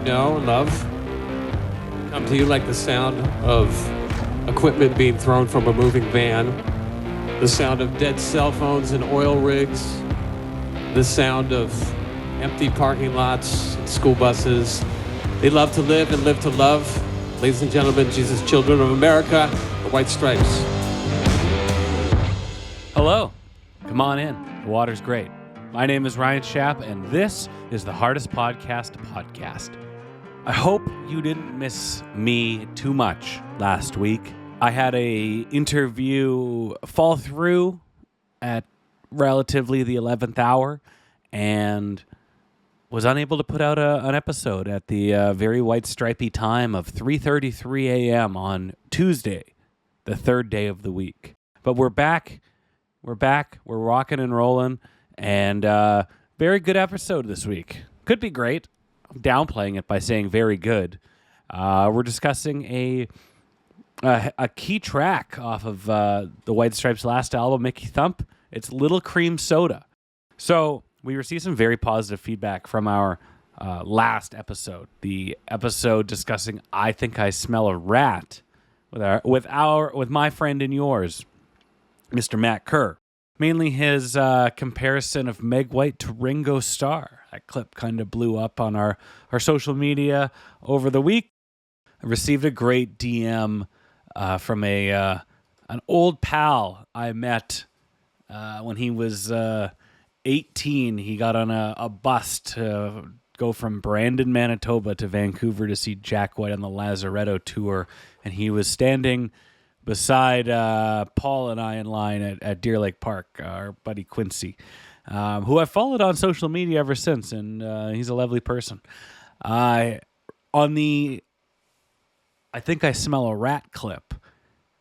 know and love come to you like the sound of equipment being thrown from a moving van, the sound of dead cell phones and oil rigs, the sound of empty parking lots and school buses. They love to live and live to love. Ladies and gentlemen, Jesus Children of America, the White Stripes. Hello. Come on in. The water's great. My name is Ryan Schapp, and this is the Hardest Podcast to Podcast. I hope you didn't miss me too much last week. I had a interview fall through at relatively the 11th hour and was unable to put out an episode at the very white stripey time of 3:33 a.m. on Tuesday, the third day of the week. But we're back. We're rocking and rolling, and very good episode this week. Could be great. I'm downplaying it by saying very good. We're discussing a key track off of the White Stripes' last album, Icky Thump. It's Little Cream Soda. So we received some very positive feedback from our last episode, the episode discussing "I Think I Smell a Rat" with my friend and yours, Mr. Matt Kerr. Mainly his comparison of Meg White to Ringo Starr. That clip kind of blew up on our social media over the week. I received a great DM from an old pal I met when he was 18. He got on a bus to go from Brandon, Manitoba to Vancouver to see Jack White on the Lazaretto tour, and he was standing beside Paul and I in line at Deer Lake Park, our buddy Quincy, who I've followed on social media ever since, and he's a lovely person. On the "I Think I Smell a Rat" clip,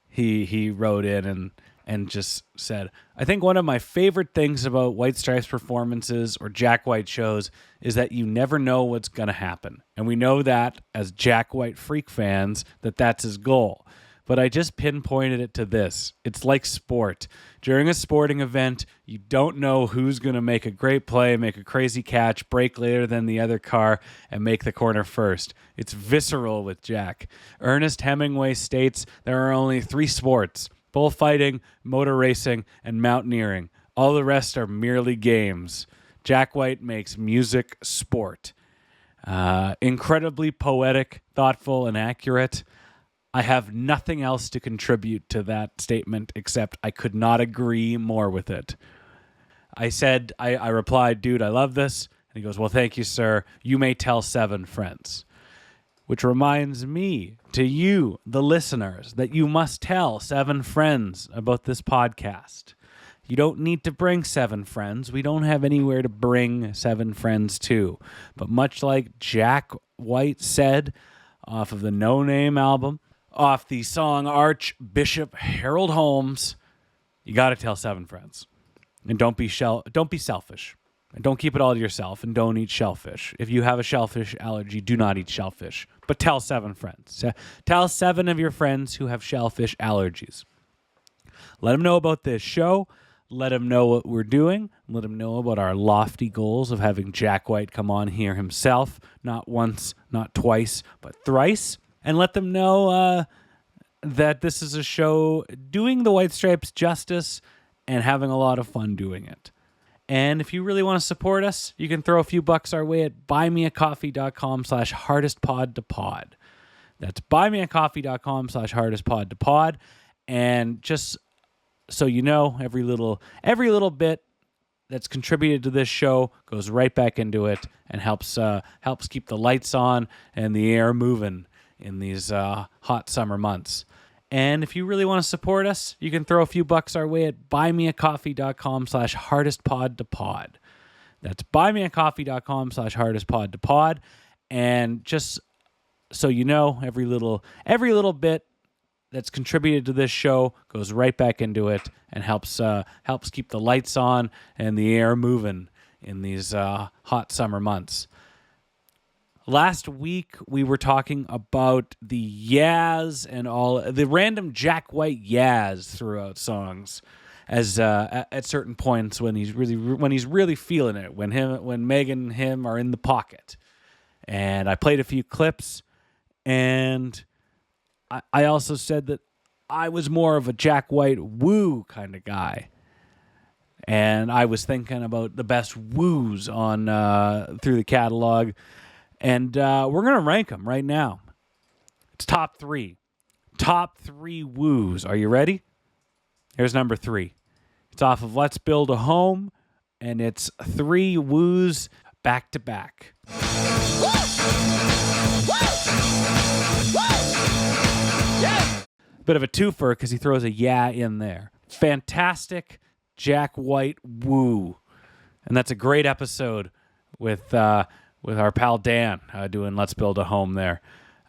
he wrote in and just said, "I think one of my favorite things about White Stripes performances or Jack White shows is that you never know what's going to happen. And we know that as Jack White freak fans, that's his goal. But I just pinpointed it to this. It's like sport. During a sporting event, you don't know who's going to make a great play, make a crazy catch, break later than the other car, and make the corner first. It's visceral with Jack. Ernest Hemingway states there are only 3 sports: bullfighting, motor racing, and mountaineering. All the rest are merely games. Jack White makes music sport." Incredibly poetic, thoughtful, and accurate. I have nothing else to contribute to that statement except I could not agree more with it. I replied, "Dude, I love this." And he goes, "Well, thank you, sir. You may tell 7 friends." Which reminds me to you, the listeners, that you must tell 7 friends about this podcast. You don't need to bring 7 friends. We don't have anywhere to bring 7 friends to. But much like Jack White said off of the No Name album, off the song Archbishop Harold Holmes, you got to tell 7 friends. And don't be selfish. And don't keep it all to yourself, and don't eat shellfish. If you have a shellfish allergy, do not eat shellfish. But tell 7 friends. Tell 7 of your friends who have shellfish allergies. Let them know about this show. Let them know what we're doing. Let them know about our lofty goals of having Jack White come on here himself, not once, not twice, but thrice. And let them know that this is a show doing the White Stripes justice and having a lot of fun doing it. And if you really want to support us, you can throw a few bucks our way at buymeacoffee.com/hardestpodtopod. That's buymeacoffee.com/hardestpodtopod. And just so you know, every little bit that's contributed to this show goes right back into it and helps keep the lights on and the air moving in these hot summer months. And if you really want to support us, you can throw a few bucks our way at buymeacoffee.com/hardestpodtopod. That's buymeacoffee.com/hardestpodtopod. And just so you know, every little bit that's contributed to this show goes right back into it and helps keep the lights on and the air moving in these hot summer months. Last week, we were talking about the yaz and all the random Jack White yaz throughout songs, as at certain points when he's really feeling it, when Meg and him are in the pocket, and I played a few clips, and I also said that I was more of a Jack White woo kind of guy. And I was thinking about the best woos on through the catalog, and we're gonna rank them right now. It's top three woos. Are you ready? Here's number 3. It's off of Let's Build a Home, and it's 3 woos back to back. Bit of a twofer because he throws a yeah in there. Fantastic Jack White woo, and that's a great episode with our pal Dan doing Let's Build a Home there.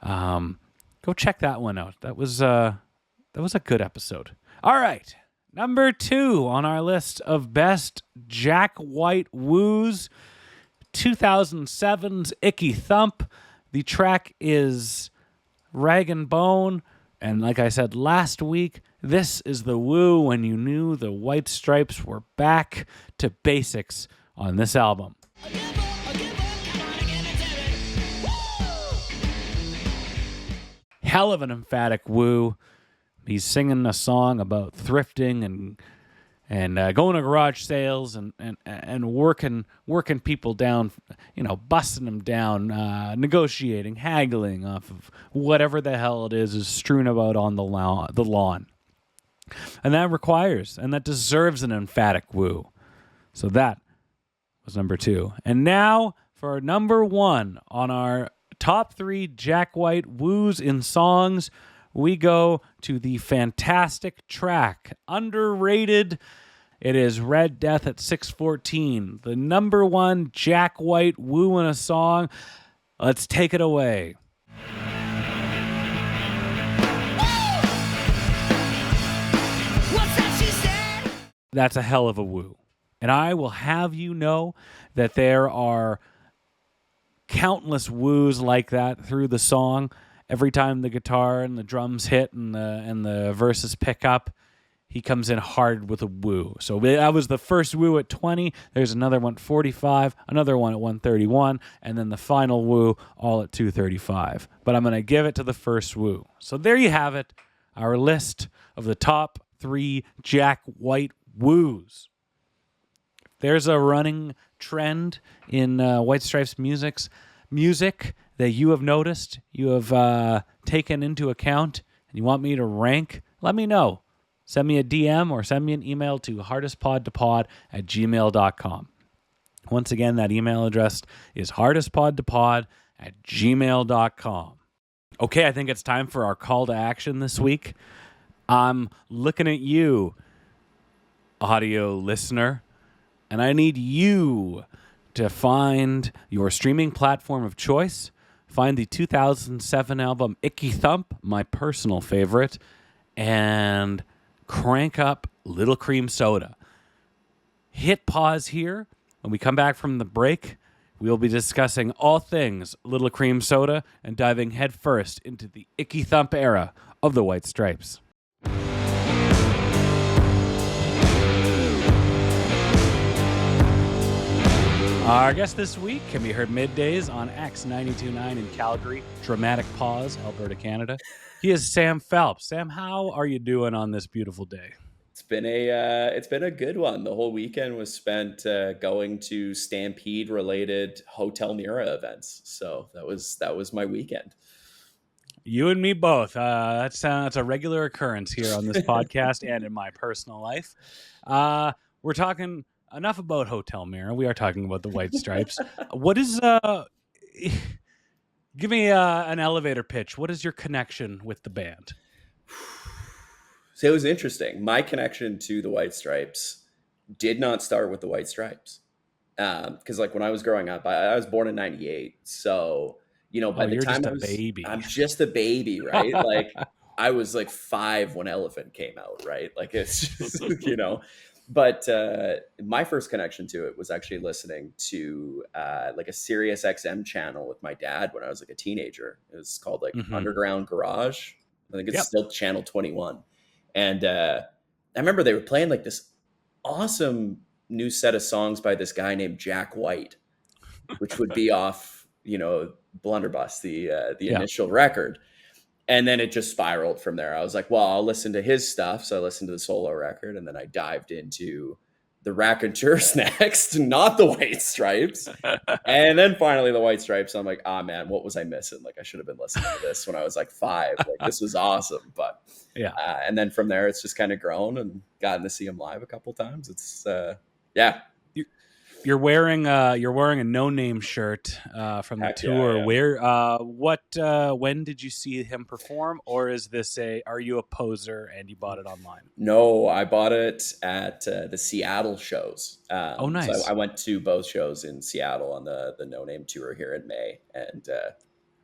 Go check that one out. That was a good episode. All right, number 2 on our list of best Jack White woos, 2007's Icky Thump. The track is Rag and Bone. And like I said last week, this is the woo when you knew the White Stripes were back to basics on this album. Hell of an emphatic woo. He's singing a song about thrifting and going to garage sales and working people down, busting them down, negotiating, haggling off of whatever the hell it is strewn about on the lawn. And that deserves an emphatic woo. So that was number 2. And now for number 1 on our top 3 Jack White woos in songs, we go to the fantastic track, underrated. It is Red Death at 6:14, the number 1 Jack White woo in a song. Let's take it away. That's a hell of a woo. And I will have you know that there are countless woos like that through the song. Every time the guitar and the drums hit and the verses pick up, he comes in hard with a woo. So that was the first woo at 20. There's another one at 45, another one at 131, and then the final woo all at 235. But I'm going to give it to the first woo. So there you have it, our list of the top 3 Jack White woos. There's a running trend in White Stripes music that you have noticed, you have taken into account, and you want me to rank, let me know. Send me a DM or send me an email to hardestpodtopod@gmail.com. Once again, that email address is hardestpodtopod@gmail.com. Okay, I think it's time for our call to action this week. I'm looking at you, audio listener, and I need you to find your streaming platform of choice. Find the 2007 album Icky Thump, my personal favorite, and crank up Little Cream Soda. Hit pause here. When we come back from the break, we'll be discussing all things Little Cream Soda and diving headfirst into the Icky Thump era of the White Stripes. Our guest this week can be heard middays on X92.9 in Calgary, Dramatic Pause, Alberta, Canada. He is Sam Phelps. Sam, how are you doing on this beautiful day? It's been a good one. The whole weekend was spent going to Stampede related Hotel Mira events. So that was my weekend. You and me both. That's a regular occurrence here on this podcast and in my personal life. We're talking enough about Hotel Mira. We are talking about the White Stripes. What is give me an elevator pitch. What is your connection with the band? So it was interesting. My connection to the White Stripes did not start with the White Stripes. Because when I was growing up, I was born in 98. So, by the time I'm just a baby, right? I was 5 when Elephant came out, right? It's just, But my first connection to it was actually listening to a Sirius XM channel with my dad when I was a teenager. It was called Underground Garage. I think it's still channel 21. And I remember they were playing this awesome new set of songs by this guy named Jack White, which would be off, Blunderbuss, the Yeah. initial record. And then it just spiraled from there. I was like, well, I'll listen to his stuff. So I listened to the solo record, and then I dived into the Raconteurs next, not the White Stripes. And then finally the White Stripes. I'm like, man, what was I missing? Like, I should have been listening to this when I was like 5. Like, this was awesome. But Yeah. and then from there, it's just kind of grown, and gotten to see him live a couple times. It's yeah. You're wearing a No Name shirt from the Heck tour. yeah. Where when did you see him perform, or is this are you a poser and you bought it online? No, I bought it at the Seattle shows. Oh, nice. So I went to both shows in Seattle on the No Name tour here in May, and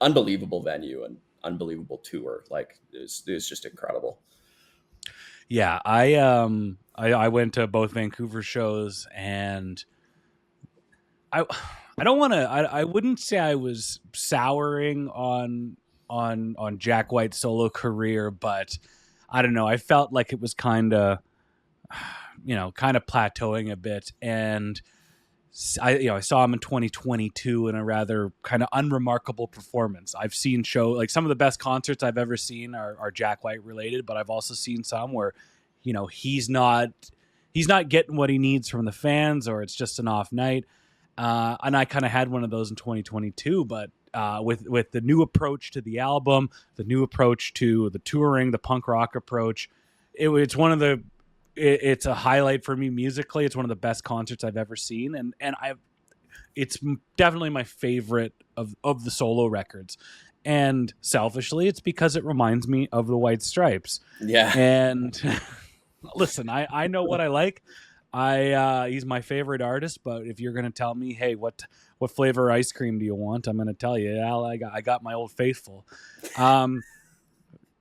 unbelievable venue and unbelievable tour. Like, it was just incredible. Yeah, I went to both Vancouver shows, and I don't want to. I wouldn't say I was souring on Jack White's solo career, but I don't know. I felt like it was kind of plateauing a bit, and I saw him in 2022 in a rather kind of unremarkable performance. I've seen some of the best concerts I've ever seen are Jack White related, but I've also seen some where he's not getting what he needs from the fans, or it's just an off night. And I kind of had one of those in 2022, but with the new approach to the album, the new approach to the touring, the punk rock approach, it's a highlight for me musically. It's one of the best concerts I've ever seen, and it's definitely my favorite of the solo records. And selfishly, it's because it reminds me of the White Stripes. Yeah. And listen, I know what I like. He's my favorite artist, but if you're going to tell me, hey, what flavor ice cream do you want? I'm going to tell you, Al, I got my Old Faithful.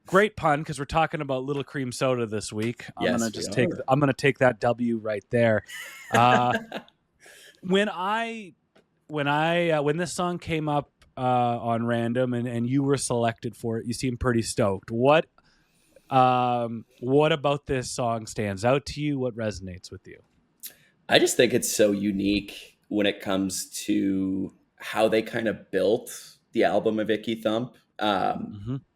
Great pun, because we're talking about Little Cream Soda this week. I'm going to take that W right there. When this song came up on random and you were selected for it, you seemed pretty stoked. What about this song stands out to you? What resonates with you? I just think it's so unique when it comes to how they kind of built the album of Icky Thump,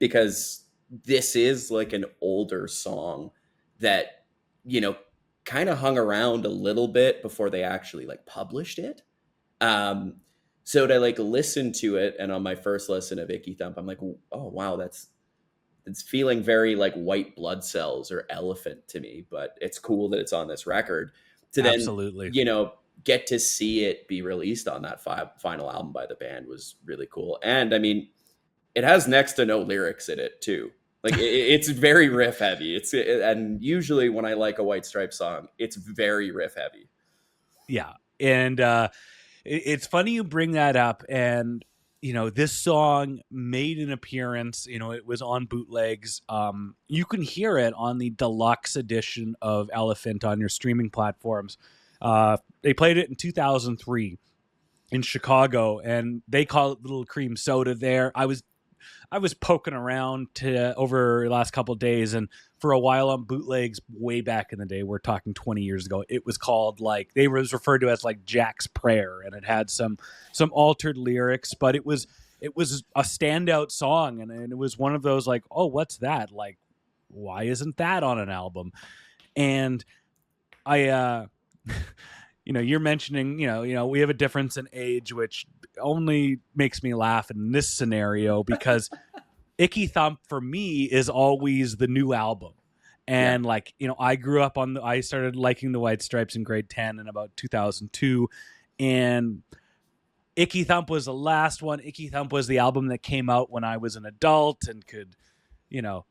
because this is like an older song that, kind of hung around a little bit before they actually like published it. So to like listen to it, and on my first listen of Icky Thump, I'm like, oh wow, it's feeling very like White Blood Cells or Elephant to me, but it's cool that it's on this record. To then, absolutely, get to see it be released on that final album by the band was really cool. And I mean, it has next to no lyrics in it too. Like it's very riff heavy. And usually when I like a White Stripes song, it's very riff heavy. Yeah, and it's funny you bring that up. And this song made an appearance. It was on bootlegs. You can hear it on the deluxe edition of Elephant on your streaming platforms. They played it in 2003 in Chicago, and they call it Little Cream Soda there. I was poking around over the last couple of days, and for a while on bootlegs way back in the day, we're talking 20 years ago, it was called it was referred to as like Jack's Prayer, and it had some altered lyrics, but it was a standout song, and it was one of those like, oh, what's that? Like, why isn't that on an album? And I you're mentioning, we have a difference in age, which only makes me laugh in this scenario, because Icky Thump for me is always the new album. And I grew up I started liking the White Stripes in grade 10 in about 2002. And Icky Thump was the last one. Icky Thump was the album that came out when I was an adult and could, a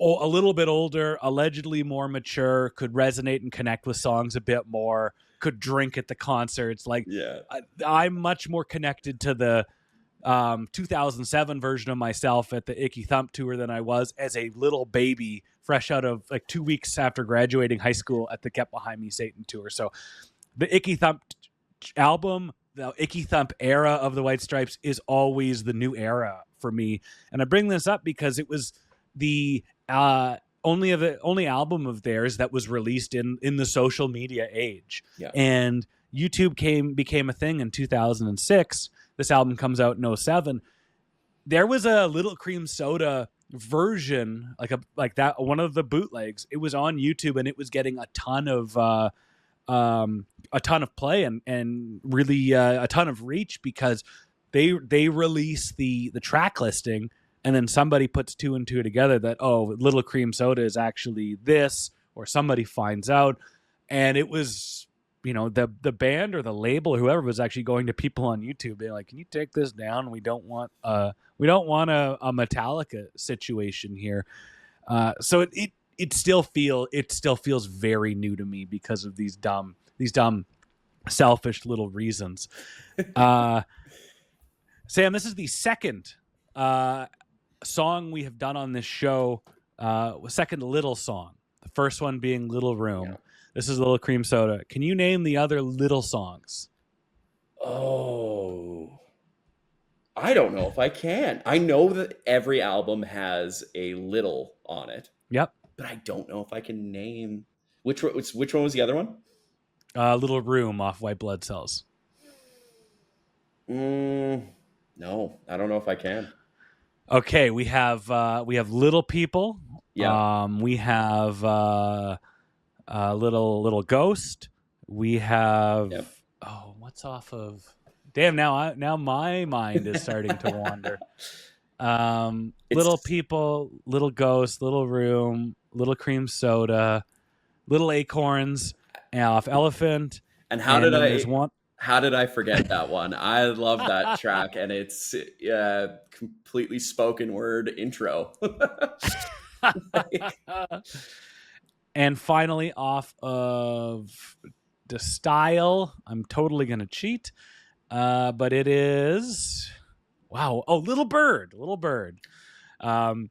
little bit older, allegedly more mature, could resonate and connect with songs a bit more, could drink at the concerts. I'm much more connected to the 2007 version of myself at the Icky Thump tour than I was as a little baby fresh out of 2 weeks after graduating high school at the Get Behind Me Satan tour. So the Icky Thump album, the Icky Thump era of the White Stripes, is always the new era for me. And I bring this up because it was the only album of theirs that was released in the social media age. Yeah. And YouTube became a thing in 2006. This album comes out in 2007. there was a Little Cream Soda version, like that, one of the bootlegs. It was on YouTube, and it was getting a ton of play and really a ton of reach, because they release the track listing, and then somebody puts two and two together that, oh, Little Cream Soda is actually this, or somebody finds out, and it was, the band or the label or whoever was actually going to people on YouTube being like, can you take this down? We don't want a Metallica situation here. So it still feels very new to me because of these dumb selfish little reasons. Sam, this is the second song we have done on this show, second little song. The first one being Little Room. Yeah. This is Little Cream Soda. Can you name the other little songs? Oh, I don't know if I can. I know that every album has a little on it. Yep. But I don't know if I can name which one was the other one? Little Room off White Blood Cells. No, I don't know if I can. Okay, we have Little People. Yeah. We have Little Ghost. We have what's off of? Damn, now my mind is starting to wander. Little People, Little Ghost, Little Room, Little Cream Soda, Little Acorns, off Elephant. And how did I forget that one? I love that track, and it's completely spoken word intro. And finally, off of the Style, I'm totally gonna cheat, but it is Little Bird. So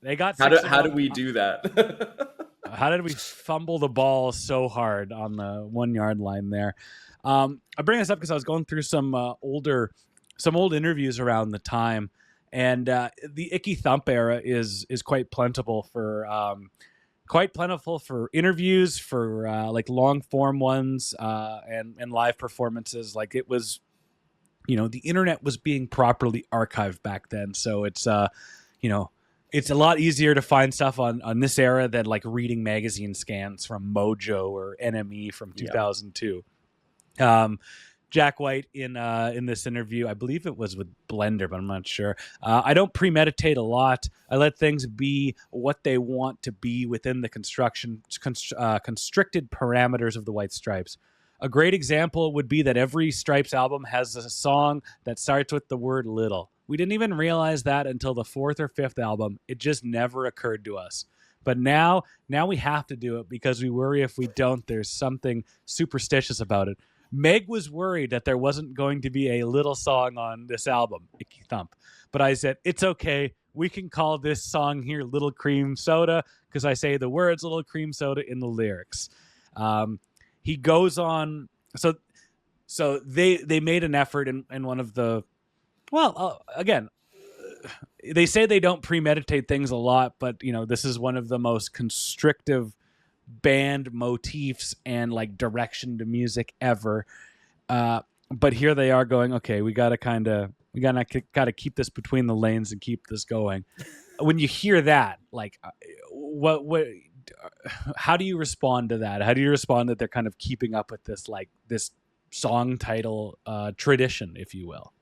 they got how do we do that? How did we fumble the ball so hard on the 1 yard line there? I bring this up because I was going through some old interviews around the time, and the Icky Thump era is quite plentiful for interviews, for like long form ones, and live performances. Like, it was, the internet was being properly archived back then, so it's it's a lot easier to find stuff on this era than like reading magazine scans from Mojo or NME from 2002. Jack White in this interview, I believe it was with Blender, but I'm not sure. I don't premeditate a lot. I let things be what they want to be within the constricted parameters of the White Stripes. A great example would be that every Stripes album has a song that starts with the word little. We didn't even realize that until the fourth or fifth album. It just never occurred to us. But now we have to do it because we worry if we don't, there's something superstitious about it. Meg was worried that there wasn't going to be a little song on this album, Icky Thump. But I said, it's okay. We can call this song here Little Cream Soda because I say the words Little Cream Soda in the lyrics. He goes on. So they made an effort in one of the, again, they say they don't premeditate things a lot, but this is one of the most constrictive band motifs and like direction to music ever. But here they are going, okay, we gotta keep this between the lanes and keep this going. When you hear that, like, what how do you respond to that? How do you respond that they're kind of keeping up with this, like, this song title tradition, if you will?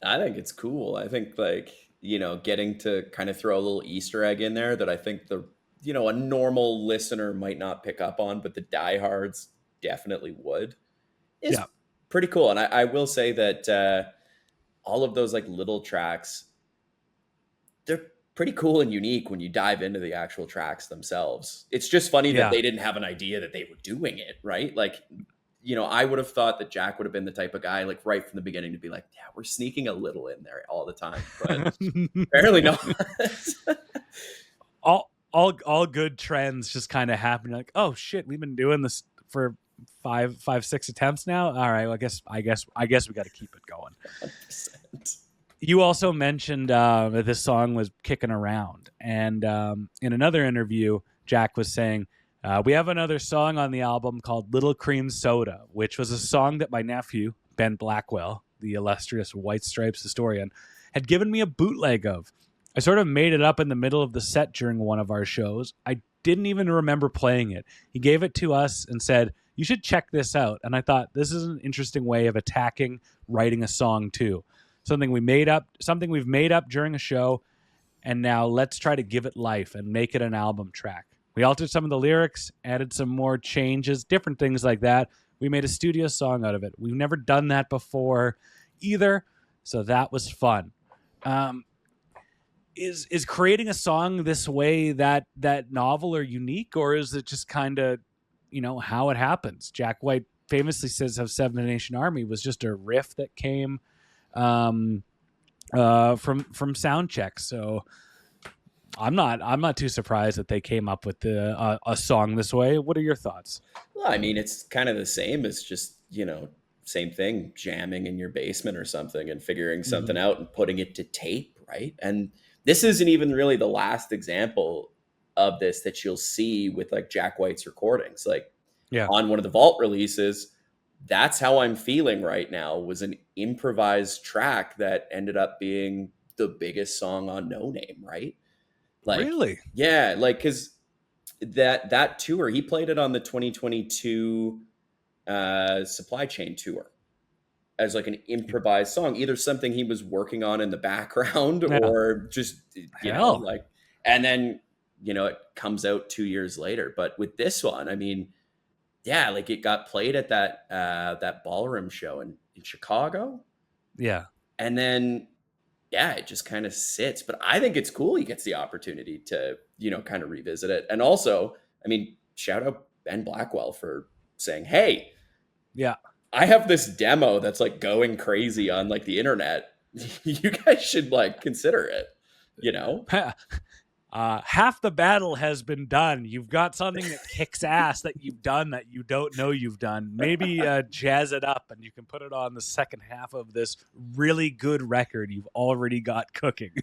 I think it's cool. I think, like, getting to kind of throw a little Easter egg in there that I think a normal listener might not pick up on, but the diehards definitely would, is pretty cool. And I will say that all of those like little tracks, they're pretty cool and unique when you dive into the actual tracks themselves. It's just funny that they didn't have an idea that they were doing it, right? Like, I would have thought that Jack would have been the type of guy, like, right from the beginning to be like, yeah, we're sneaking a little in there all the time. But apparently not. All good trends just kind of happen. Like, oh shit, we've been doing this for five, 6 attempts now. All right, well, I guess we got to keep it going. 100%. You also mentioned that this song was kicking around, and in another interview, Jack was saying, we have another song on the album called Little Cream Soda, which was a song that my nephew, Ben Blackwell, the illustrious White Stripes historian, had given me a bootleg of. I sort of made it up in the middle of the set during one of our shows. I didn't even remember playing it. He gave it to us and said, "You should check this out." And I thought, this is an interesting way of attacking writing a song too. Something we've made up during a show, and now let's try to give it life and make it an album track. We altered some of the lyrics, added some more changes, different things like that. We made a studio song out of it. We've never done that before either, so that was fun. Is creating a song this way that novel or unique, or is it just kind of, how it happens? Jack White famously says how Seven Nation Army was just a riff that came from sound check. So I'm not too surprised that they came up with a song this way. What are your thoughts? Well, I mean, it's kind of the same as just, same thing, jamming in your basement or something and figuring something out and putting it to tape, right? And this isn't even really the last example of this that you'll see with like Jack White's recordings. Like on one of the Vault releases, That's How I'm Feeling Right Now was an improvised track that ended up being the biggest song on No Name, right? Like, really? Yeah, like, because that tour, he played it on the 2022 Supply Chain tour as like an improvised song, either something he was working on in the background or just, like, and then, it comes out 2 years later. But with this one, I mean, yeah, like it got played at that ballroom show in Chicago. Yeah. And then, it just kind of sits. But I think it's cool he gets the opportunity to, kind of revisit it. And also, I mean, shout out Ben Blackwell for saying, hey, I have this demo that's like going crazy on like the internet. You guys should like consider it, half the battle has been done. You've got something that kicks ass that you've done that you don't know you've done. Maybe jazz it up and you can put it on the second half of this really good record you've already got cooking.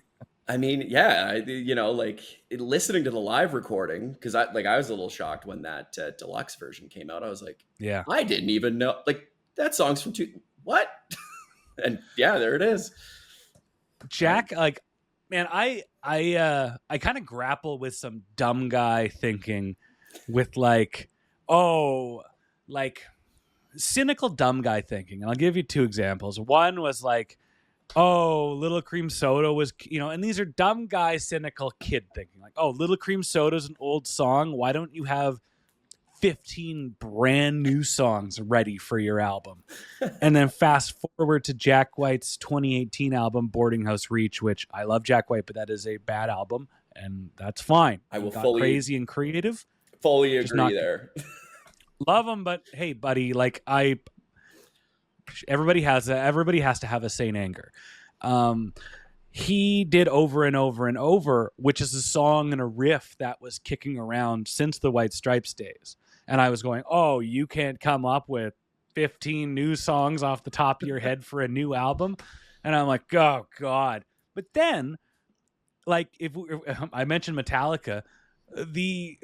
I mean, yeah, like listening to the live recording, because I was a little shocked when that deluxe version came out. I was like, I didn't even know, like, that song's from what? And there it is. Jack, like, man, I kind of grapple with some dumb guy thinking with like cynical dumb guy thinking. And I'll give you two examples. One was like, Little Cream Soda was, and these are dumb guy, cynical kid thinking. Like, Little Cream Soda's an old song. Why don't you have 15 brand new songs ready for your album? And then fast forward to Jack White's 2018 album, Boarding House Reach, which I love Jack White, but that is a bad album, and that's fine. I will fully crazy and creative. Fully agree there. Love him, but hey, buddy, like everybody has to have a sane anger. He did Over and Over and Over, which is a song and a riff that was kicking around since the White Stripes days. And I was going, you can't come up with 15 new songs off the top of your head for a new album? And I'm like, oh, God. But then, like, if I mentioned Metallica, the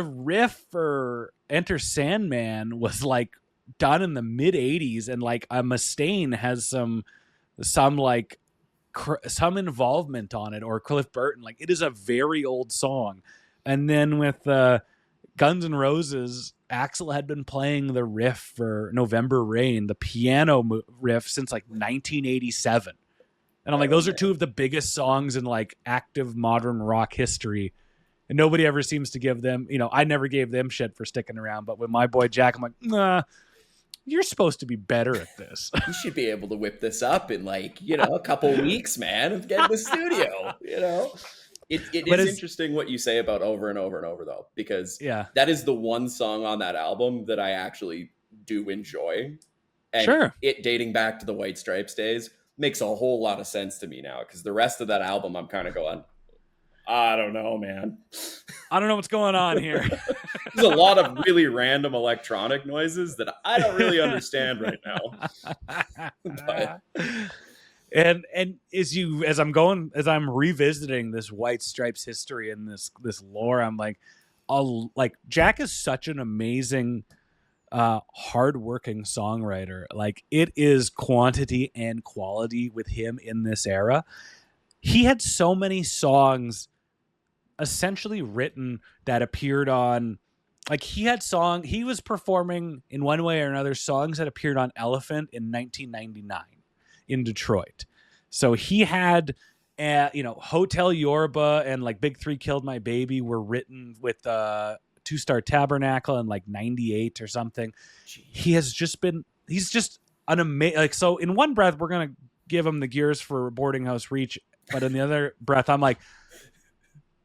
riff for Enter Sandman was, like, done in the mid-'80s, and, like, Mustaine has some involvement on it, or Cliff Burton. Like, it is a very old song. And then with Guns N' Roses, Axl had been playing the riff for November Rain, the piano riff, since like 1987. And I'm like, those are two of the biggest songs in like active modern rock history. And nobody ever seems to give them, I never gave them shit for sticking around. But with my boy Jack, I'm like, nah, you're supposed to be better at this. You should be able to whip this up in like, a couple weeks, man, and get in the studio, It is interesting what you say about Over and Over and Over, though, because that is the one song on that album that I actually do enjoy. And it dating back to the White Stripes days makes a whole lot of sense to me now, because the rest of that album, I'm kind of going, I don't know, man. I don't know what's going on here. There's a lot of really random electronic noises that I don't really understand right now. But... And as I'm revisiting this White Stripes history and this lore, I'm like, Jack is such an amazing hardworking songwriter. Like, it is quantity and quality with him in this era. He had so many songs essentially written that appeared on, like, he was performing in one way or another songs that appeared on Elephant in 1999 in Detroit. So he had, Hotel Yorba and like Big Three Killed My Baby were written with Two Star Tabernacle in like 98 or something. He's just an amazing, like, so in one breath, we're going to give him the gears for Boarding House Reach. But in the other breath, I'm like,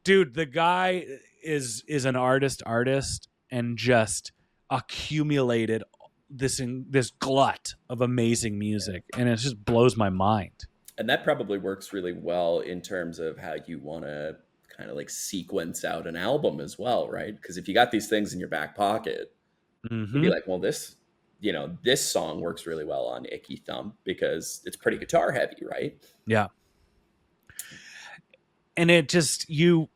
dude, the guy is an artist and just accumulated this glut of amazing music, and it just blows my mind. And that probably works really well in terms of how you want to kind of like sequence out an album as well, right? Because if you got these things in your back pocket, you'd be like, well, this song works really well on Icky Thump because it's pretty guitar heavy, right? Yeah. And it just, and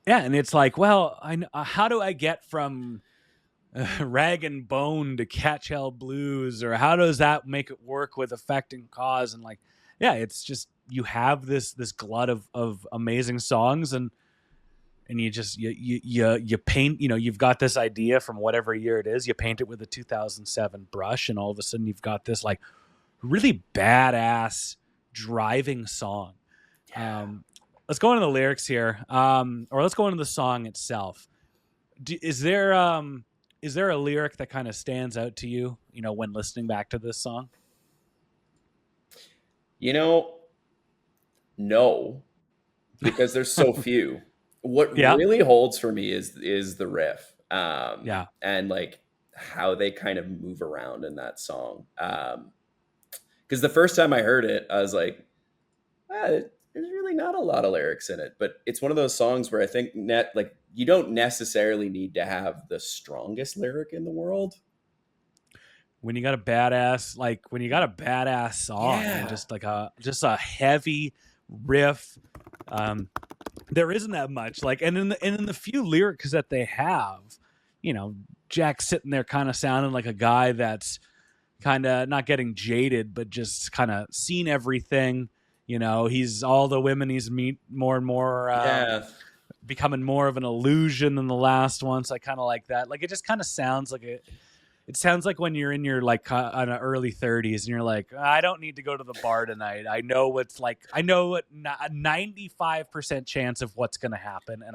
it's like, well, how do I get from Rag and Bone to Catch Hell Blues, or how does that make it work with Effect and Cause? And like, yeah, it's just, you have this glut of amazing songs, and you just you paint, you've got this idea from whatever year it is, you paint it with a 2007 brush, and all of a sudden you've got this like really badass driving song. Yeah. Let's go into the lyrics here, or let's go into the song itself. Is there a lyric that kind of stands out to you, when listening back to this song? No, because there's so few. What really holds for me is the riff, and like how they kind of move around in that song. Because the first time I heard it, I was like, there's really not a lot of lyrics in it, but it's one of those songs where I think you don't necessarily need to have the strongest lyric in the world. When you got a badass song, and just a heavy riff, there isn't that much. Like, and in the few lyrics that they have, Jack's sitting there kind of sounding like a guy that's kind of not getting jaded, but just kind of seen everything. He's all the women he's meet more and more, becoming more of an illusion than the last one. So I kind of like that. Like, it just kind of sounds like it sounds like when you're in your like early 30s and you're like, I don't need to go to the bar tonight. I know what a 95% chance of what's going to happen. And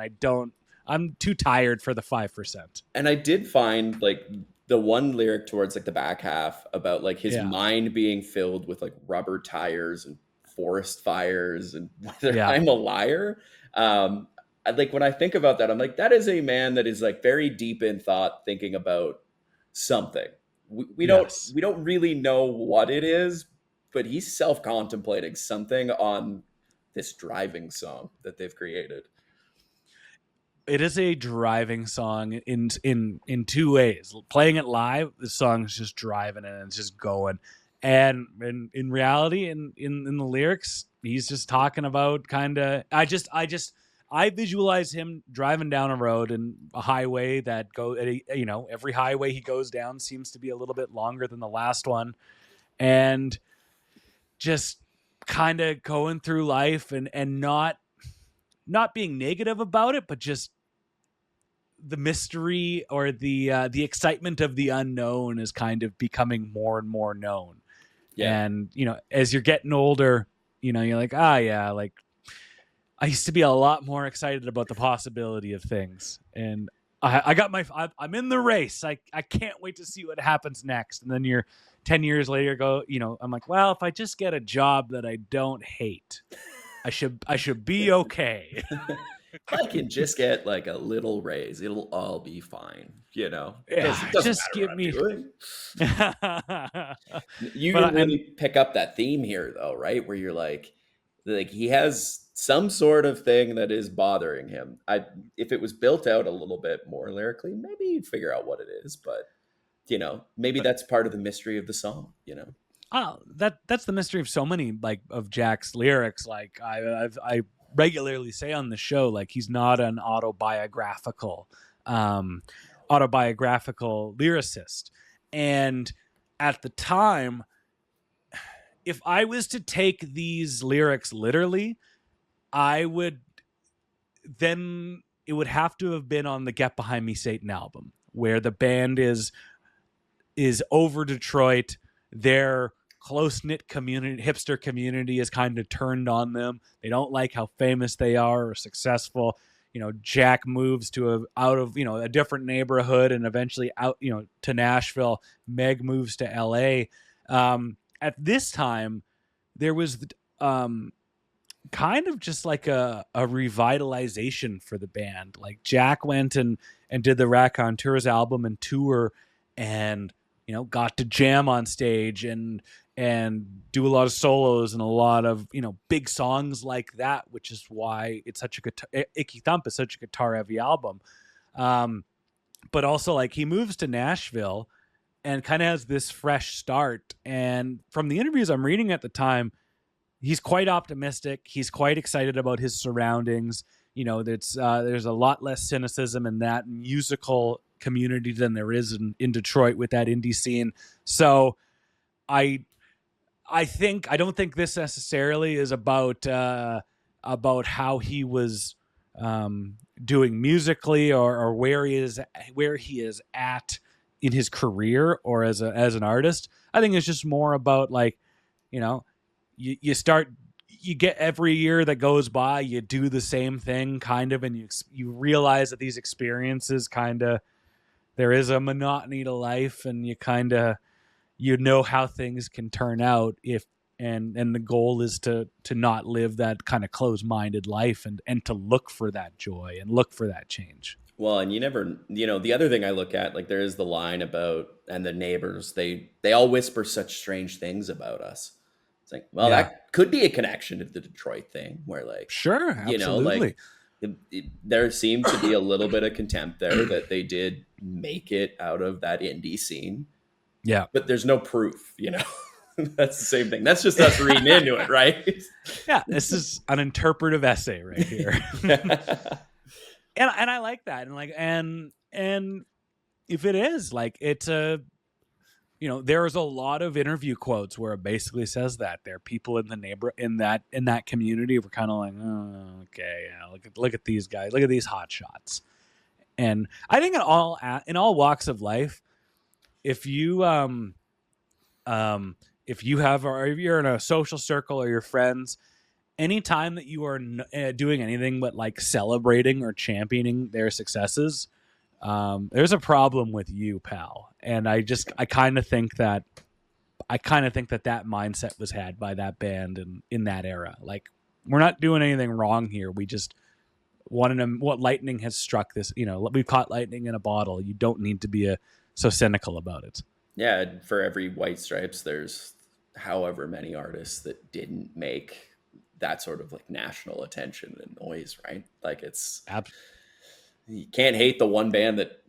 I'm too tired for the 5%. And I did find like the one lyric towards like the back half about like his mind being filled with like rubber tires and forest fires and whether I'm a liar. Like when I think about that, I'm like, that is a man that is like very deep in thought, thinking about something. We don't really know what it is, but he's self-contemplating something on this driving song that they've created. It is a driving song in two ways. Playing it live, the song is just driving and it's just going. And in reality, in the lyrics, he's just talking about kind of. I visualize him driving down a road and a highway that every highway he goes down seems to be a little bit longer than the last one, and just kind of going through life and not being negative about it, but just the mystery or the excitement of the unknown is kind of becoming more and more known. Yeah. And, as you're getting older, you're like, like I used to be a lot more excited about the possibility of things. And I'm in the race. I can't wait to see what happens next. And then you're 10 years later I'm like, well, if I just get a job that I don't hate, I should be okay. If I can just get like a little raise, it'll all be fine. Yeah, just give me. You can really pick up that theme here, though, right? Where you're like he has some sort of thing that is bothering him. If it was built out a little bit more lyrically, maybe you'd figure out what it is. But maybe that's part of the mystery of the song. Oh, that's the mystery of so many of Jack's lyrics. Like I regularly say on the show, like he's not an autobiographical autobiographical lyricist. And at the time, if I was to take these lyrics literally, I would then it would have to have been on the Get Behind Me Satan album, where the band is over Detroit. Their close-knit community, hipster community, is kind of turned on them. They don't like how famous they are or successful. Jack moves to a different neighborhood and eventually out, to Nashville. Meg moves to LA. At this time, there was kind of just like a revitalization for the band. Like Jack went and did the Raconteurs album and tour, and got to jam on stage and do a lot of solos and a lot of big songs like that, which is why it's such a Icky Thump is such a guitar heavy album. But also, like, he moves to Nashville and kind of has this fresh start. And from the interviews I'm reading at the time, he's quite optimistic. He's quite excited about his surroundings. There's a lot less cynicism in that musical community than there is in Detroit with that indie scene. So I don't think this necessarily is about how he was doing musically or where he is at in his career or as an artist. I think it's just more about, like, you get every year that goes by, you do the same thing kind of, and you realize that these experiences kind of, there is a monotony to life, and you kind of, how things can turn out and the goal is to not live that kind of closed-minded life and to look for that joy and look for that change. Well, and you never, the other thing I look at, like, there is the line about, and the neighbors, they all whisper such strange things about us. It's like, well, that could be a connection to the Detroit thing where, like, sure, absolutely. There seemed to be a little bit of contempt there that they did make it out of that indie scene. Yeah. But there's no proof, That's the same thing. That's just us reading into it, right? Yeah, this is an interpretive essay right here. And I like that. And if it is, like, it's there's a lot of interview quotes where it basically says that there are people in the in that community were kind of like, oh, okay, yeah, look at these guys, look at these hot shots. And I think in all walks of life, if you if you're in a social circle or your friends, anytime that you are doing anything but, like, celebrating or championing their successes, there's a problem with you, pal. And I kind of think that that mindset was had by that band in that era. Like, we're not doing anything wrong here. We just want to know what lightning has struck this. We've caught lightning in a bottle. You don't need to be so cynical about it. Yeah, for every White Stripes, there's however many artists that didn't make that sort of, like, national attention and noise, right? Like, it's you can't hate the one band that,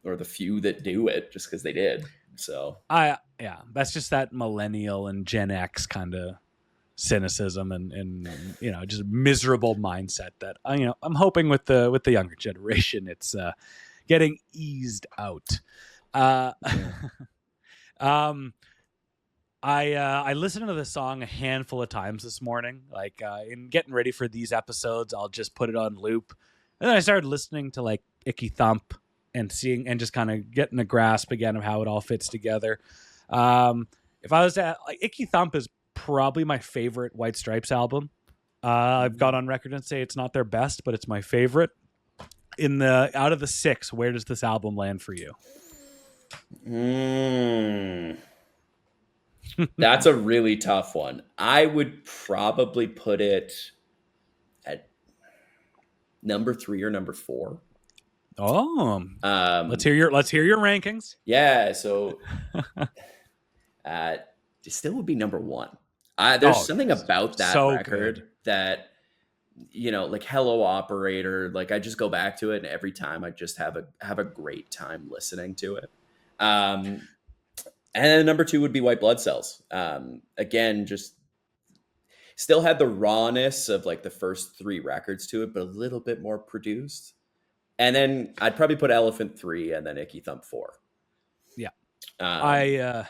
or the few that do it just because they did. So that's just that millennial and Gen X kind of cynicism and just miserable mindset that I'm hoping with the younger generation it's getting eased out. I listened to the song a handful of times this morning. Like, in getting ready for these episodes, I'll just put it on loop. And then I started listening to, like, Icky Thump and seeing and just kind of getting a grasp again of how it all fits together. If I was to, like, Icky Thump is probably my favorite White Stripes album. I've gone on record and say it's not their best, but it's my favorite. Out of the 6, where does this album land for you? That's a really tough one. I would probably put it at number 3 or number 4. Oh, let's hear your rankings. Yeah, so it still would be number 1. There's something about that record good. That, like Hello Operator, like, I just go back to it, and every time I just have a great time listening to it. And number 2 would be White Blood Cells. Again, just still had the rawness of, like, the first 3 records to it, but a little bit more produced. And then I'd probably put Elephant 3 and then Icky Thump 4. Yeah. Um,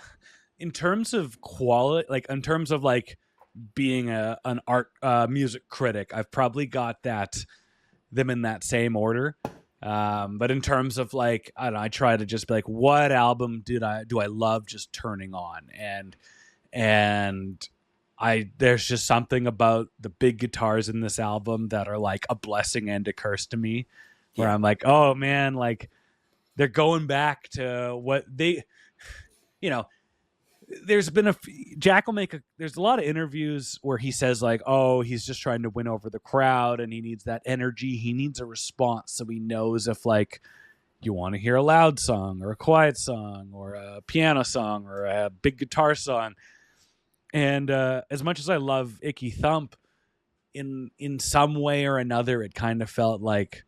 In terms of quality, like in terms of like being an art music critic, I've probably got them in that same order. But in terms of like, I don't know, I try to just be like, what album do I love just turning on? And there's just something about the big guitars in this album that are like a blessing and a curse to me, where Yeah. I'm like, oh man, like they're going back to what they, you know, there's been Jack will there's a lot of interviews where he says like, oh, he's just trying to win over the crowd and he needs that energy. He needs a response. So he knows if like you want to hear a loud song or a quiet song or a piano song or a big guitar song. And as much as I love Icky Thump, in some way or another, it kind of felt like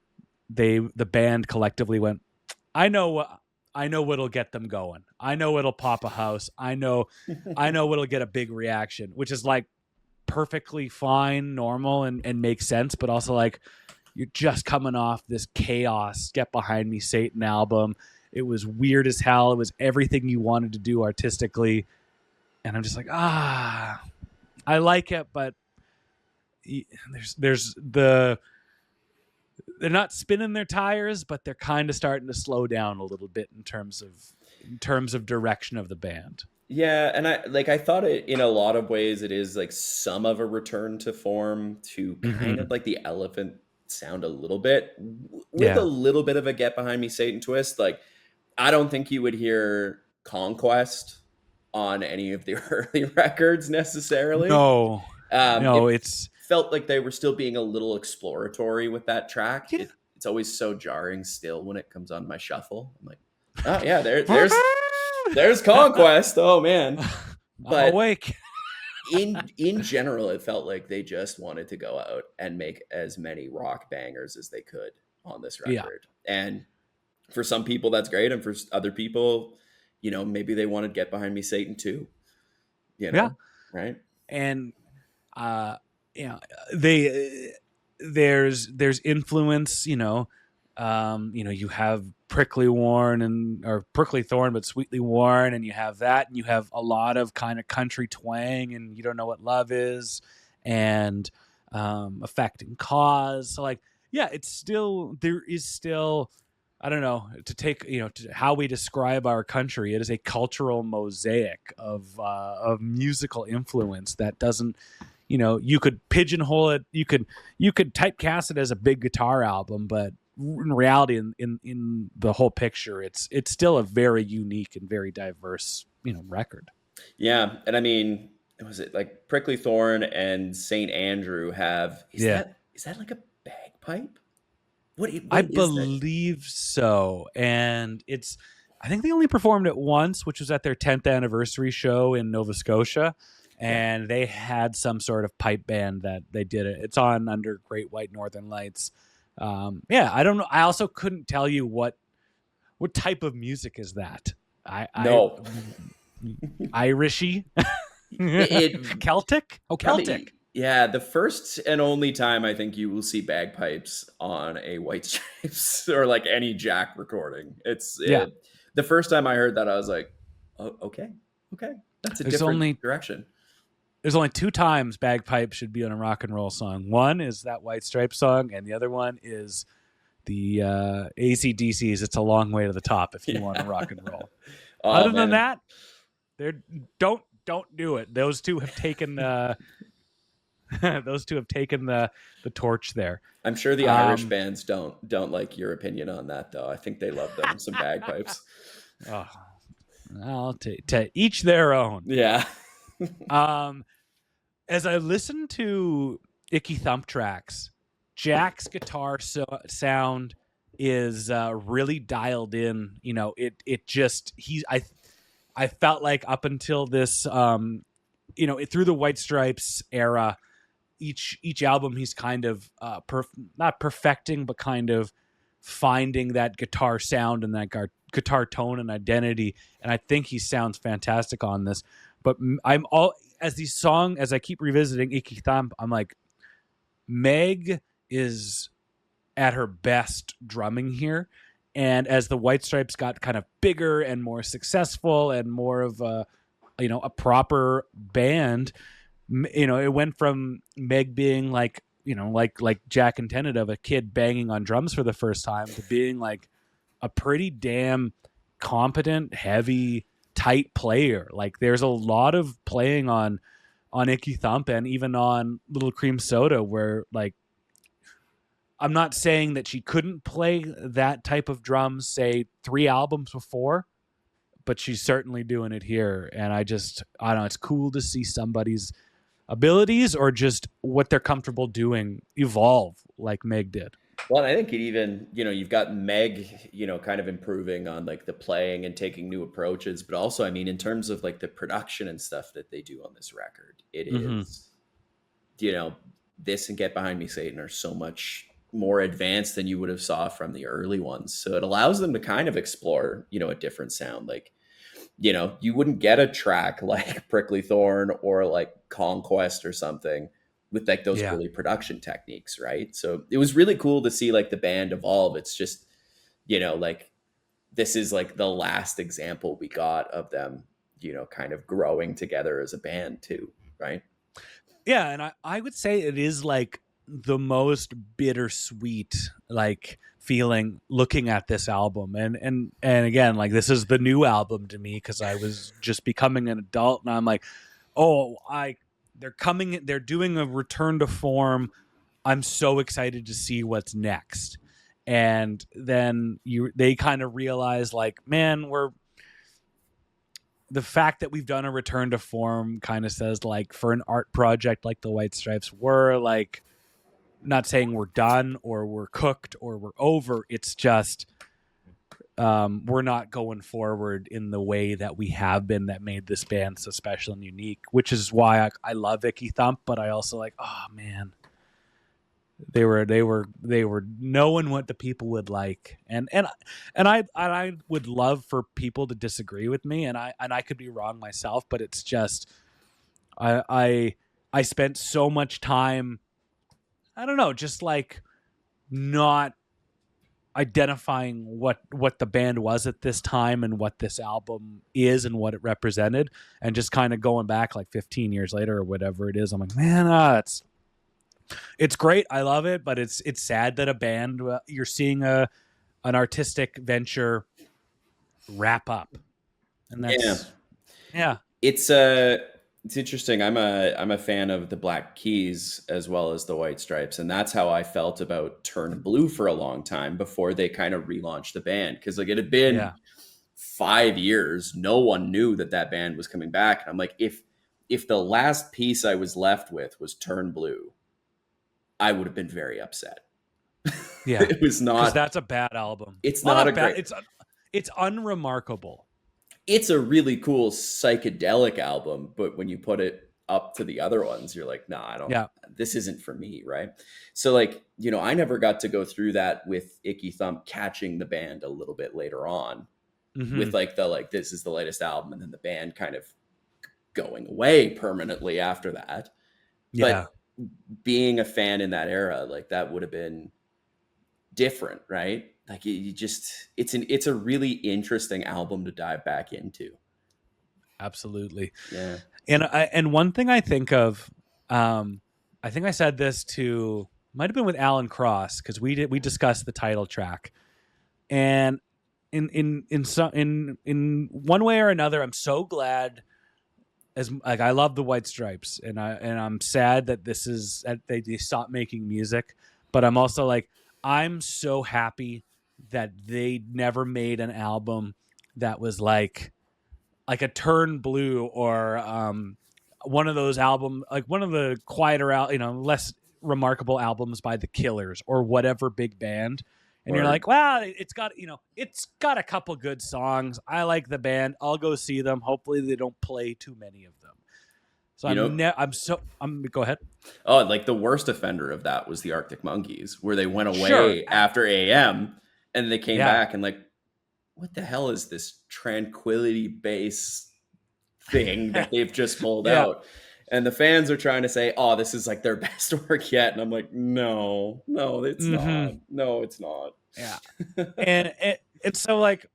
the band collectively went, I know what'll get them going. I know what'll pop a house. I know what'll get a big reaction, which is like perfectly fine, normal, and makes sense. But also like you're just coming off this chaos, Get Behind Me, Satan album. It was weird as hell. It was everything you wanted to do artistically. And I'm just like, I like it, but there's they're not spinning their tires, but they're kind of starting to slow down a little bit in terms of direction of the band. Yeah, and I thought it in a lot of ways it is like some of a return to form to kind of like the Elephant sound a little bit with a little bit of a Get Behind Me Satan twist. Like I don't think you would hear Conquest on any of the early records necessarily. No, it felt like they were still being a little exploratory with that track. Yeah. It's always so jarring still when it comes on my shuffle. I'm like, oh yeah, there's Conquest. Oh man. But awake. in general, it felt like they just wanted to go out and make as many rock bangers as they could on this record. Yeah. And for some people that's great, and for other people, you know, maybe they wanted Get Behind Me Satan too. You know, yeah. Right. And you know, there's influence, you know, you have Prickly Thorn, but Sweetly Worn, and you have that, and you have a lot of kind of country twang, and You Don't Know What Love Is, and Affecting Cause. So like, yeah, there is still, I don't know, to take, to how we describe our country. It is a cultural mosaic of musical influence that doesn't, you could pigeonhole it. You could typecast it as a big guitar album, but in reality, in the whole picture, it's still a very unique and very diverse, record. Yeah. And I mean, was it like Prickly Thorn and St. Andrew have, is that like a bagpipe? I believe so. And I think they only performed it once, which was at their 10th anniversary show in Nova Scotia. And they had some sort of pipe band that they did it. It's on under Great White Northern Lights. I don't know. I also couldn't tell you what type of music is that. Irishy? Celtic? Oh, Celtic. Yeah, the first and only time I think you will see bagpipes on a White Stripes or like any Jack recording. The first time I heard that, I was like, oh, okay, that's a different direction. There's only two times bagpipes should be on a rock and roll song. One is that White Stripes song, and the other one is the AC/DC's "It's a Long Way to the Top" if you want to rock and roll. Other than that, don't do it. Those two have taken the torch there. I'm sure the Irish bands don't like your opinion on that, though. I think they love them some bagpipes. Oh, I'll to each their own. Yeah. As I listen to Icky Thump tracks, Jack's guitar sound is really dialed in. I felt like up until this, through the White Stripes era, each album he's kind of not perfecting, but kind of finding that guitar sound and that guitar tone and identity. And I think he sounds fantastic on this. But as I keep revisiting Icky Thump, I'm like, Meg is at her best drumming here. And as the White Stripes got kind of bigger and more successful and more of a, a proper band, it went from Meg being like, like Jack intended, of a kid banging on drums for the first time, to being like a pretty damn competent, heavy, tight player. Like there's a lot of playing on Icky Thump and even on Little Cream Soda where, like, I'm not saying that she couldn't play that type of drums, say 3 albums before, but she's certainly doing it here. And I don't know, it's cool to see somebody's abilities, or just what they're comfortable doing, evolve like Meg did. Well, and I think it even, you've got Meg, kind of improving on like the playing and taking new approaches, but also, I mean, in terms of like the production and stuff that they do on this record, it is, this and Get Behind Me, Satan are so much more advanced than you would have saw from the early ones. So it allows them to kind of explore, a different sound. Like, you wouldn't get a track like Prickly Thorn or like Conquest or something with like those early production techniques, right? So it was really cool to see like the band evolve. It's just, like this is like the last example we got of them, kind of growing together as a band too, right? Yeah, and I would say it is like the most bittersweet like feeling looking at this album. And again, like this is the new album to me because I was just becoming an adult, and I'm like, they're doing a return to form. I'm so excited to see what's next. And then they kind of realize, like, man, the fact that we've done a return to form kind of says, like, for an art project like the White Stripes, we're like, not saying we're done or we're cooked or we're over. It's just we're not going forward in the way that we have been, that made this band so special and unique, which is why I love Icky Thump, but I also like, oh man, they were knowing what the people would like. And I would love for people to disagree with me, and I could be wrong myself, but it's just I spent so much time, I don't know, just like not identifying what the band was at this time and what this album is and what it represented, and just kind of going back like 15 years later or whatever it is, I'm like, man, it's great, I love it, but it's sad that a band, you're seeing an artistic venture wrap up, and that's It's interesting. I'm a fan of the Black Keys as well as the White Stripes, and that's how I felt about Turn Blue for a long time before they kind of relaunched the band, because like it had been 5 years, no one knew that band was coming back, and I'm like, if the last piece I was left with was Turn Blue, I would have been very upset. Yeah, it was not, because that's a bad album. It's not a great. It's unremarkable. It's a really cool psychedelic album, but when you put it up to the other ones, you're like, nah, this isn't for me, right? So like, I never got to go through that with Icky Thump catching the band a little bit later on, with like this is the latest album, and then the band kind of going away permanently after that. Yeah. But being a fan in that era, like that would have been different, right? Like it's a really interesting album to dive back into. Absolutely. Yeah. And one thing I think of, I think I said this might have been with Alan Cross, because we discussed the title track, and in one way or another, I'm so glad. As like, I love the White Stripes, and I'm sad that they stopped making music, but I'm also like, I'm so happy that they never made an album that was like a Turn Blue, or one of those albums, like one of the quieter, less remarkable albums by the Killers or whatever big band. And you're like, well, it's got a couple good songs. I like the band. I'll go see them. Hopefully they don't play too many of them. So go ahead. Oh, like the worst offender of that was the Arctic Monkeys, where they went away after AM, and they came back and like, what the hell is this Tranquility Base thing that they've just pulled out? And the fans are trying to say, "Oh, this is like their best work yet," and I'm like, "No, it's not. No, it's not." Yeah, and it's so like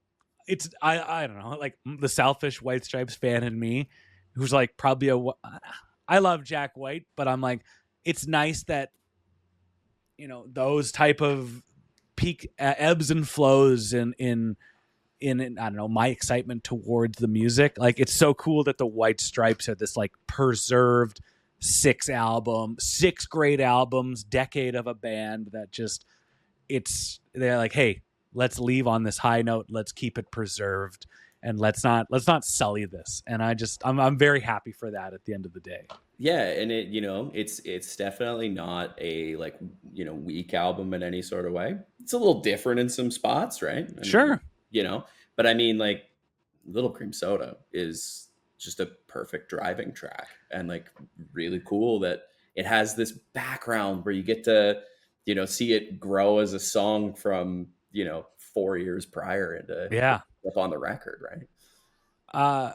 I don't know, like the selfish White Stripes fan in me, who's like probably I love Jack White, but I'm like, it's nice that those type of peak ebbs and flows in I don't know, my excitement towards the music. Like, it's so cool that the White Stripes are this like preserved 6 great albums, decade of a band that just they're like, hey, let's leave on this high note, let's keep it preserved, and let's not sully this. And I'm very happy for that at the end of the day. Yeah, and it's definitely not a like weak album in any sort of way. It's a little different in some spots, right? Sure. But I mean, like, Little Cream Soda is just a perfect driving track, and like really cool that it has this background where you get to see it grow as a song from 4 years prior into up on the record, right?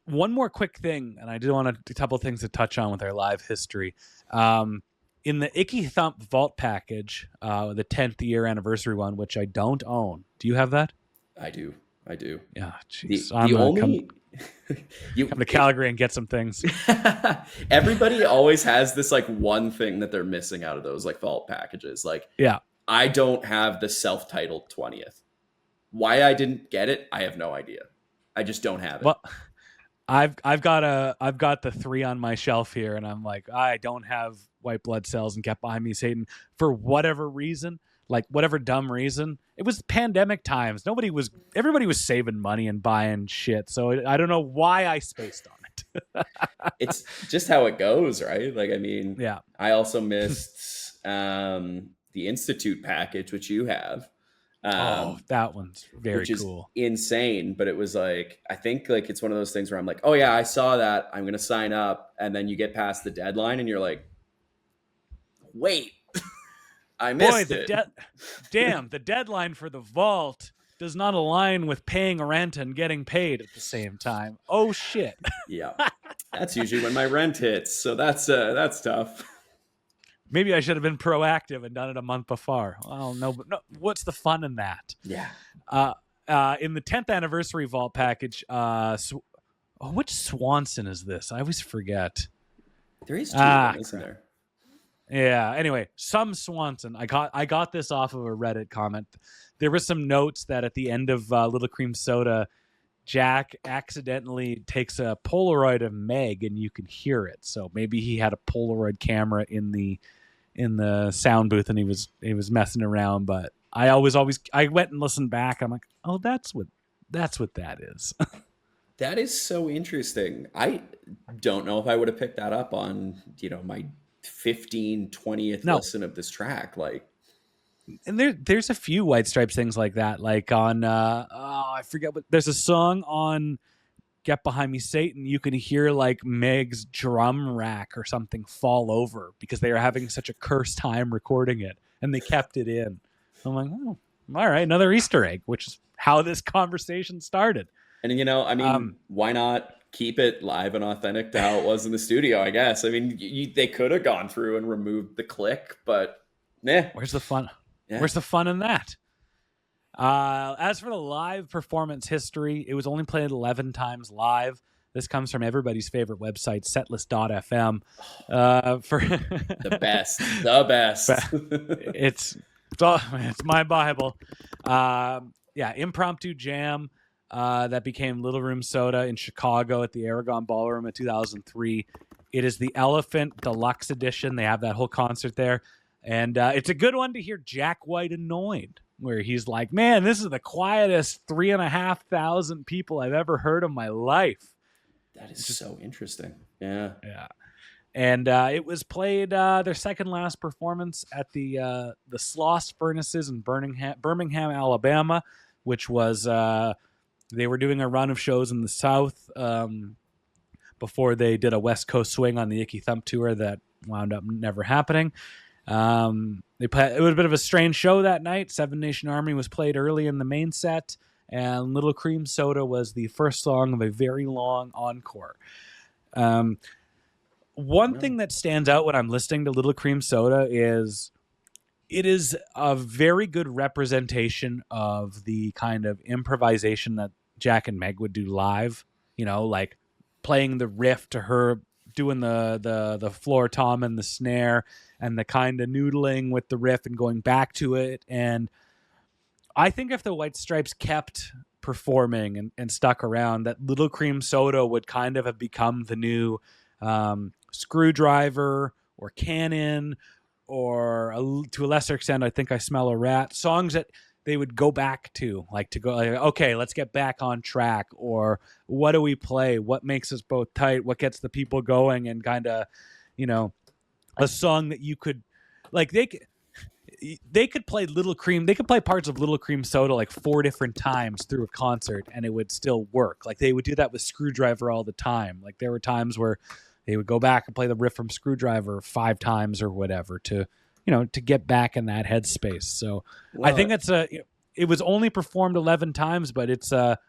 One more quick thing, and I did want a couple things to touch on with our live history. In the Icky Thump Vault package, the 10th year anniversary one, which I don't own. Do you have that? I do. Yeah, jeez. Come to Calgary and get some things. Everybody always has this like one thing that they're missing out of those like vault packages. Like, yeah, I don't have the self-titled 20th. Why I didn't get it, I have no idea. I just don't have it. Well, I've got the 3 on my shelf here, and I'm like, I don't have White Blood Cells and Get Behind Me Satan for whatever reason. Like, whatever dumb reason. It was pandemic times. Everybody was saving money and buying shit. So I don't know why I spaced on it. It's just how it goes, right? Like, I mean, yeah. I also missed the Institute package, which you have. That one's very cool. Insane. But it was like, I think like it's one of those things where I'm like, oh yeah, I saw that, I'm going to sign up. And then you get past the deadline and you're like, wait. I missed it. Damn, the deadline for the vault does not align with paying rent and getting paid at the same time. Oh shit. Yeah. That's usually when my rent hits. So that's tough. Maybe I should have been proactive and done it a month before. Well, no, but no, what's the fun in that? Yeah. In the 10th anniversary vault package, which Swanson is this? I always forget. There is 2 of them, isn't there? Yeah. Anyway, some Swanson. I got this off of a Reddit comment. There were some notes that at the end of Little Cream Soda, Jack accidentally takes a Polaroid of Meg, and you can hear it. So maybe he had a Polaroid camera in the sound booth, and he was messing around. But I went and listened back. I'm like, oh, that's what that is. That is so interesting. I don't know if I would have picked that up on my 20th listen of this track. Like, and there's a few White Stripes things like that, like on I forget what, there's a song on Get Behind Me Satan, you can hear like Meg's drum rack or something fall over because they were having such a cursed time recording it, and they kept it in. I'm like, oh, all right, another Easter egg, which is how this conversation started. And I mean, why not keep it live and authentic to how it was in the studio, I guess. I mean, they could have gone through and removed the click, but where's the fun? Yeah. Where's the fun in that? As for the live performance history, it was only played 11 times live. This comes from everybody's favorite website, setlist.fm. For the best. It's my Bible. Impromptu jam. That became Little Room Soda in Chicago at the Aragon Ballroom in 2003. It is the Elephant Deluxe Edition. They have that whole concert there. And it's a good one to hear Jack White annoyed, where he's like, man, this is the quietest 3,500 people I've ever heard in my life. That is so interesting. Yeah. Yeah. And it was played their second last performance at the Sloss Furnaces in Birmingham, Alabama, which was... they were doing a run of shows in the South before they did a West Coast swing on the Icky Thump tour that wound up never happening. It was a bit of a strange show that night. Seven Nation Army was played early in the main set, and Little Cream Soda was the first song of a very long encore. One thing that stands out when I'm listening to Little Cream Soda is it is a very good representation of the kind of improvisation that Jack and Meg would do live, like playing the riff to her doing the floor tom and the snare and the kind of noodling with the riff and going back to it. And I think if the White Stripes kept performing and stuck around, that Little Cream Soda would kind of have become the new Screwdriver or Cannon, or to a lesser extent, I Think I Smell a Rat, songs that they would go back to, okay, let's get back on track, or what do we play? What makes us both tight? What gets the people going? And kind of, a song that you could, like, they could play they could play parts of Little Cream Soda like 4 different times through a concert and it would still work. Like they would do that with Screwdriver all the time. Like there were times where they would go back and play the riff from Screwdriver 5 times or whatever to get back in that headspace. So I think it was only performed 11 times, but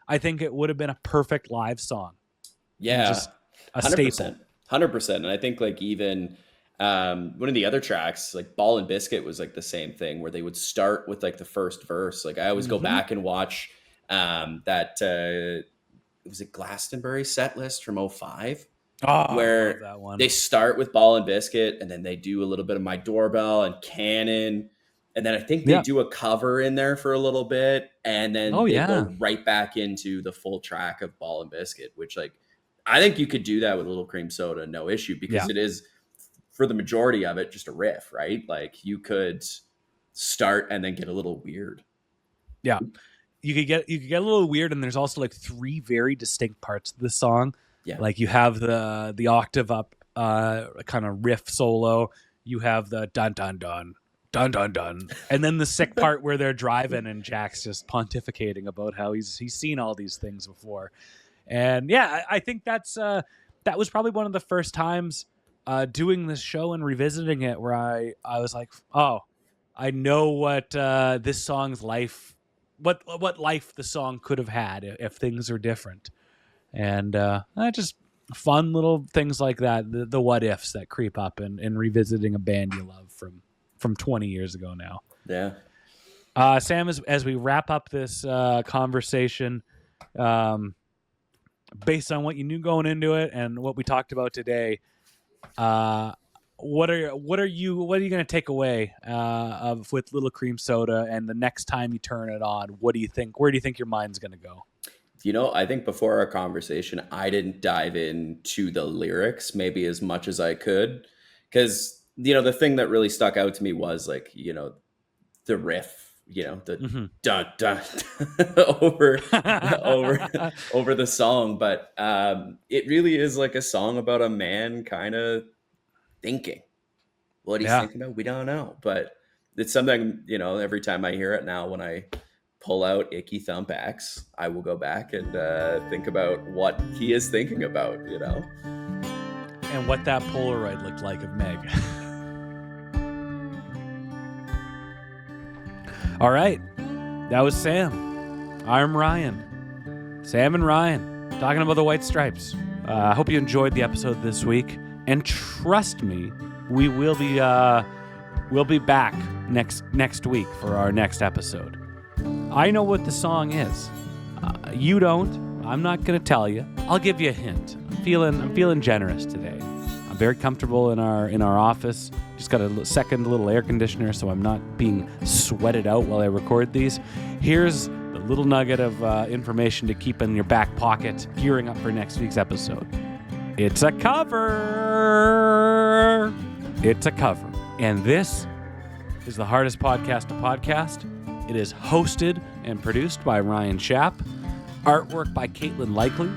I think it would have been a perfect live song. Yeah. Just a 100%, staple. 100%. And I think like even one of the other tracks, like Ball and Biscuit, was like the same thing where they would start with like the first verse. Like I always go back and watch that was it Glastonbury set list from 2005. Where that one. They start with Ball and Biscuit and then they do a little bit of My Doorbell and Cannon. And then I think they do a cover in there for a little bit. And then they go right back into the full track of Ball and Biscuit, which like, I think you could do that with Little Cream Soda, no issue, because it is, for the majority of it, just a riff, right? Like you could start and then get a little weird. Yeah. You could get a little weird. And there's also like 3 very distinct parts of the song. Yeah. Like you have the octave up kind of riff solo. You have the dun dun dun dun dun dun, and then the sick part where they're driving and Jack's just pontificating about how he's seen all these things before. And yeah, I think that was probably one of the first times doing this show and revisiting it where I was like, oh, I know what this song's life, what life the song could have had if things are different. And just fun little things like that, the what ifs that creep up in revisiting a band you love from 20 years ago now. Yeah. Sam, as we wrap up this conversation, based on what you knew going into it and what we talked about today, what are you going to take away with Little Cream Soda? And the next time you turn it on, what do you think? Where do you think your mind's going to go? I think before our conversation, I didn't dive into the lyrics maybe as much as I could, because, the thing that really stuck out to me was like, the riff, the dun dun over the song. But it really is like a song about a man kind of thinking. What he's thinking about, we don't know. But it's something, every time I hear it now, when I pull out Icky Thump-X, I will go back and think about what he is thinking about, And what that Polaroid looked like of Meg. All right. That was Sam. I'm Ryan. Sam and Ryan talking about the White Stripes. I hope you enjoyed the episode this week. And trust me, we'll be back next week for our next episode. I know what the song is. You don't. I'm not going to tell you. I'll give you a hint. I'm feeling generous today. I'm very comfortable in our office. Just got a second little air conditioner, so I'm not being sweated out while I record these. Here's the little nugget of information to keep in your back pocket, gearing up for next week's episode. It's a cover. It's a cover. And this is the hardest podcast to podcast. It is hosted and produced by Ryan Schapp. Artwork by Caitlin Likely.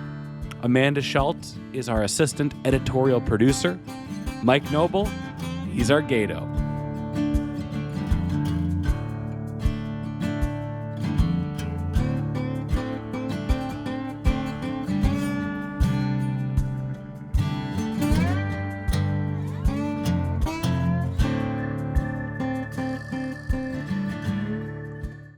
Amanda Schultz is our assistant editorial producer. Mike Noble, he's our Gato.